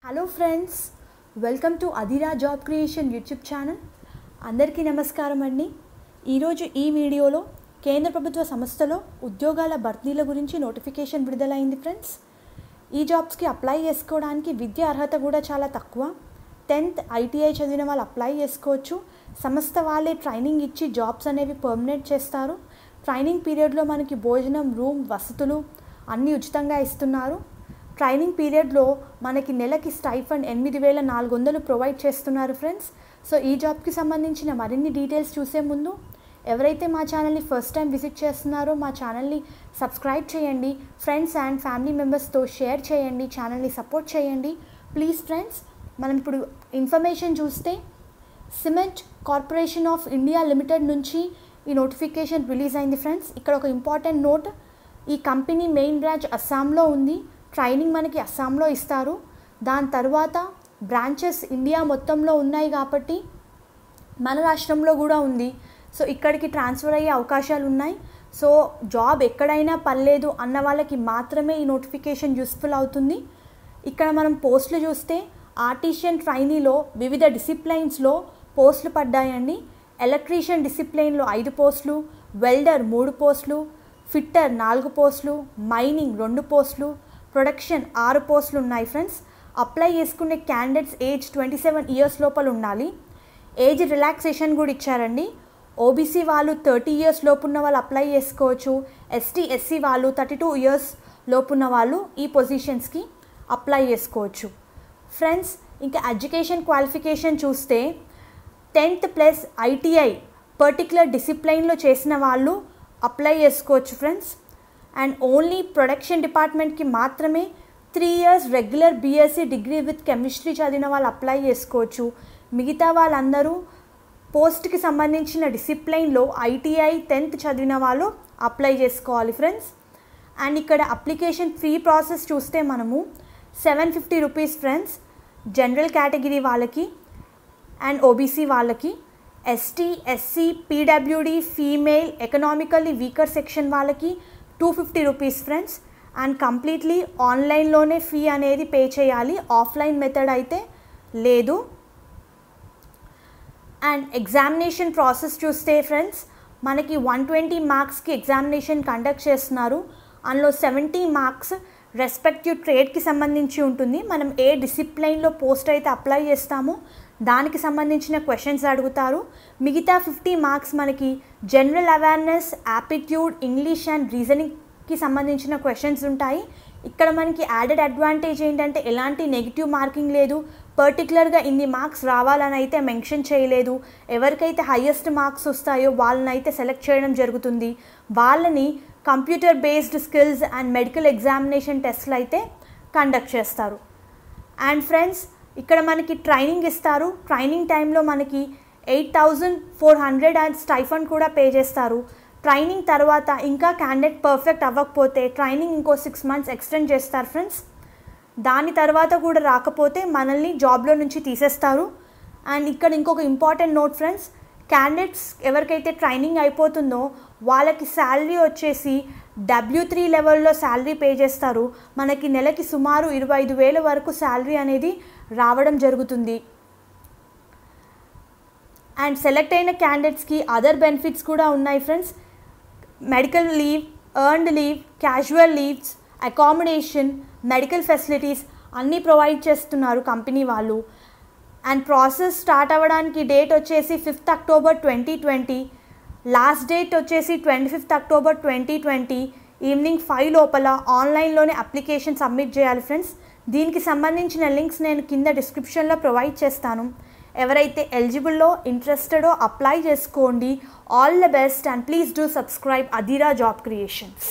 Hello friends, welcome to అదిరా job creation YouTube channel. అందరికీ నమస్కారం అండి. ఈరోజు ఈ వీడియోలో కేంద్ర ప్రభుత్వ సంస్థలో ఉద్యోగాల భర్తీల గురించి నోటిఫికేషన్ విడుదలైంది ఫ్రెండ్స్. ఈ జాబ్స్కి అప్లై చేసుకోవడానికి విద్యా అర్హత కూడా చాలా తక్కువ. 10th ITI చదివిన వాళ్ళు అప్లై చేసుకోవచ్చు. సంస్థ వాళ్ళే ట్రైనింగ్ ఇచ్చి జాబ్స్ అనేవి పర్మనెంట్ చేస్తారు. ట్రైనింగ్ పీరియడ్లో మనకి భోజనం, రూమ్, వసతులు అన్నీ ఉచితంగా ఇస్తున్నారు. ట్రైనింగ్ పీరియడ్లో మనకి నెలకి స్టైఫండ్ 8,400 ప్రొవైడ్ చేస్తున్నారు ఫ్రెండ్స్. సో ఈ జాబ్కి సంబంధించిన మరిన్ని డీటెయిల్స్ చూసే ముందు ఎవరైతే మా ఛానల్ని ఫస్ట్ టైం విజిట్ చేస్తున్నారో మా ఛానల్ని సబ్స్క్రైబ్ చేయండి, ఫ్రెండ్స్ అండ్ ఫ్యామిలీ మెంబర్స్తో షేర్ చేయండి, ఛానల్ని సపోర్ట్ చేయండి ప్లీజ్ ఫ్రెండ్స్. మనం ఇప్పుడు ఇన్ఫర్మేషన్ చూస్తే cement corporation of India limited నుంచి ఈ నోటిఫికేషన్ రిలీజ్ అయింది ఫ్రెండ్స్. ఇక్కడ ఒక ఇంపార్టెంట్ నోట్, ఈ కంపెనీ మెయిన్ బ్రాంచ్ అస్సాంలో ఉంది. ట్రైనింగ్ మనకి అస్సాంలో ఇస్తారు. దాని తర్వాత బ్రాంచెస్ ఇండియా మొత్తంలో ఉన్నాయి కాబట్టి మన రాష్ట్రంలో కూడా ఉంది. సో ఇక్కడికి ట్రాన్స్ఫర్ అయ్యే అవకాశాలు ఉన్నాయి. సో జాబ్ ఎక్కడైనా పర్లేదు అన్న వాళ్ళకి మాత్రమే ఈ నోటిఫికేషన్ యూస్ఫుల్ అవుతుంది. ఇక్కడ మనం పోస్టులు చూస్తే ఆర్టిషియన్ ట్రైనీలో వివిధ డిసిప్లైన్స్లో పోస్టులు పడ్డాయండి. ఎలక్ట్రీషియన్ డిసిప్లైన్లో 5 పోస్టులు, వెల్డర్ 3 పోస్టులు, ఫిట్టర్ 4 పోస్టులు, మైనింగ్ 2 పోస్టులు, ప్రొడక్షన్ 6 పోస్టులు ఉన్నాయి ఫ్రెండ్స్. అప్లై చేసుకునే క్యాండిడేట్స్ ఏజ్ 27 ఇయర్స్ లోపల ఉండాలి. ఏజ్ రిలాక్సేషన్ కూడా ఇచ్చారండి. ఓబీసీ వాళ్ళు 30 ఇయర్స్ లోపున్న వాళ్ళు అప్లై చేసుకోవచ్చు. ST/SC వాళ్ళు 32 ఇయర్స్ లోపున్న వాళ్ళు ఈ పొజిషన్స్కి అప్లై చేసుకోవచ్చు ఫ్రెండ్స్. ఇంకా ఎడ్యుకేషన్ క్వాలిఫికేషన్ చూస్తే 10th ప్లస్ ITI పర్టికులర్ డిసిప్లైన్లో చేసిన వాళ్ళు అప్లై చేసుకోవచ్చు ఫ్రెండ్స్. అండ్ ఓన్లీ ప్రొడక్షన్ డిపార్ట్మెంట్కి మాత్రమే 3 years regular BSc degree with chemistry చదివిన వాళ్ళు అప్లై చేసుకోవచ్చు. మిగతా వాళ్ళందరూ పోస్ట్కి సంబంధించిన డిసిప్లైన్లో ITI 10th చదివిన వాళ్ళు అప్లై చేసుకోవాలి ఫ్రెండ్స్. అండ్ ఇక్కడ అప్లికేషన్ ఫీ ప్రాసెస్ చూస్తే మనము 750 రూపీస్ ఫ్రెండ్స్. జనరల్ కేటగిరీ వాళ్ళకి అండ్ ఓబీసీ వాళ్ళకి, ST/SC PWD female economically weaker section వాళ్ళకి 250 రూపీస్ ఫ్రెండ్స్. అండ్ కంప్లీట్లీ ఆన్లైన్లోనే ఫీ అనేది పే చేయాలి, ఆఫ్లైన్ మెథడ్ అయితే లేదు. అండ్ ఎగ్జామినేషన్ ప్రాసెస్ చూస్తే ఫ్రెండ్స్ మనకి 120 మార్క్స్కి ఎగ్జామినేషన్ కండక్ట్ చేస్తున్నారు. అందులో 70 మార్క్స్ రెస్పెక్టివ్ ట్రేడ్కి సంబంధించి ఉంటుంది. మనం ఏ డిసిప్లైన్లో పోస్ట్ అయితే అప్లై చేస్తామో దానికి సంబంధించిన క్వశ్చన్స్ అడుగుతారు. మిగతా 50 మార్క్స్ మనకి general awareness, aptitude, English and రీజనింగ్కి సంబంధించిన క్వశ్చన్స్ ఉంటాయి. ఇక్కడ మనకి యాడెడ్ అడ్వాంటేజ్ ఏంటంటే ఎలాంటి నెగిటివ్ మార్కింగ్ లేదు. పర్టికులర్గా ఇన్ని మార్క్స్ రావాలని అయితే మెన్షన్ చేయలేదు. ఎవరికైతే హయ్యెస్ట్ మార్క్స్ వస్తాయో వాళ్ళనైతే సెలెక్ట్ చేయడం జరుగుతుంది. వాళ్ళని computer based skills and medical examination టెస్ట్లు అయితే కండక్ట్ చేస్తారు. అండ్ ఫ్రెండ్స్ ఇక్కడ మనకి ట్రైనింగ్ ఇస్తారు. ట్రైనింగ్ టైంలో మనకి 8,400 అండ్ స్టైఫండ్ కూడా పే చేస్తారు. ట్రైనింగ్ తర్వాత ఇంకా క్యాండిడేట్ పర్ఫెక్ట్ అవ్వకపోతే ట్రైనింగ్ ఇంకో 6 months ఎక్స్టెండ్ చేస్తారు ఫ్రెండ్స్. దాని తర్వాత కూడా రాకపోతే మనల్ని జాబ్లో నుంచి తీసేస్తారు. అండ్ ఇక్కడ ఇంకొక ఇంపార్టెంట్ నోట్ ఫ్రెండ్స్, క్యాండిడేట్స్ ఎవరికైతే ట్రైనింగ్ అయిపోతుందో వాళ్ళకి శాలరీ వచ్చేసి W3 లెవెల్లో శాలరీ పే చేస్తారు. మనకి నెలకి సుమారు 25,000 వరకు శాలరీ అనేది రావడం జరుగుతుంది. అండ్ సెలెక్ట్ అయిన క్యాండిడేట్స్కి అదర్ బెనిఫిట్స్ కూడా ఉన్నాయి friends. Medical leave, earned leave, casual leaves, accommodation, medical facilities అన్నీ ప్రొవైడ్ చేస్తున్నారు కంపెనీ వాళ్ళు. అండ్ ప్రాసెస్ స్టార్ట్ అవ్వడానికి డేట్ వచ్చేసి 5th October 2020. లాస్ట్ డేట్ వచ్చేసి 25th October 2020 ఈవినింగ్ 5 లోపల ఆన్లైన్లోనే అప్లికేషన్ సబ్మిట్ చేయాలి ఫ్రెండ్స్. దీనికి సంబంధించిన లింక్స్ నేను కింద డిస్క్రిప్షన్లో ప్రొవైడ్ చేస్తాను. ఎవరైతే ఎలిజిబుల్లో ఇంట్రెస్టెడో అప్లై చేసుకోండి. All the best and please do subscribe అదిరా జాబ్ క్రియేషన్స్.